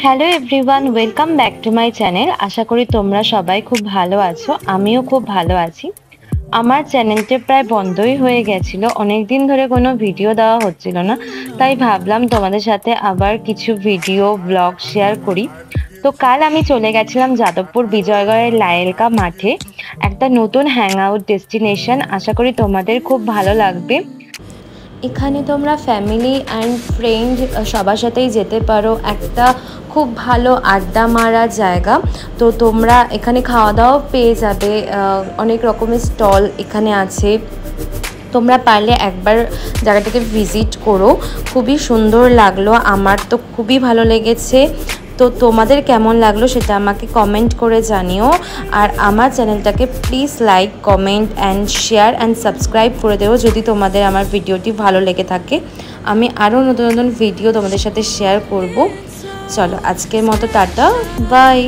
Hello everyone, welcome back to my channel. আশা করি তোমরা সবাই খুব ভালো আছো, আমিও খুব ভালো আছি। আমার চ্যানেলটা প্রায় বন্ধই হয়ে গেছিল, অনেকদিন ধরে কোনো ভিডিও দেওয়া হচ্ছিল না, তাই ভাবলাম তোমাদের সাথে আবার কিছু ভিডিও ব্লগ শেয়ার করি। তো কাল আমি চলে গেছিলাম যাদবপুর বিজয়গড়ের লায়েলকা মাঠে, একটা নতুন হ্যাং আউট ডেস্টিনেশন। আশা করি তোমাদের খুব ভালো লাগবে। এখানে তোমরা ফ্যামিলি অ্যান্ড ফ্রেন্ড সবার সাথেই যেতে পারো। একটা খুব ভালো আড্ডা মারা জায়গা। তো তোমরা এখানে খাওয়া দাওয়াও পেয়ে যাবে, অনেক রকমের স্টল এখানে আছে। তোমরা পারলে একবার জায়গাটাকে ভিজিট করো, খুবই সুন্দর লাগলো, আমার তো খুবই ভালো লেগেছে। তো তোমাদের কেমন লাগলো সেটা আমাকে কমেন্ট করে জানিও। আর আমার চ্যানেলটাকে please like, comment and share and subscribe করে দেবো যদি তোমাদের আমার ভিডিওটি ভালো লেগে থাকে। আমি আরও নতুন নতুন ভিডিও তোমাদের সাথে শেয়ার করব। চলো আজকের মতো টাটা, বাই।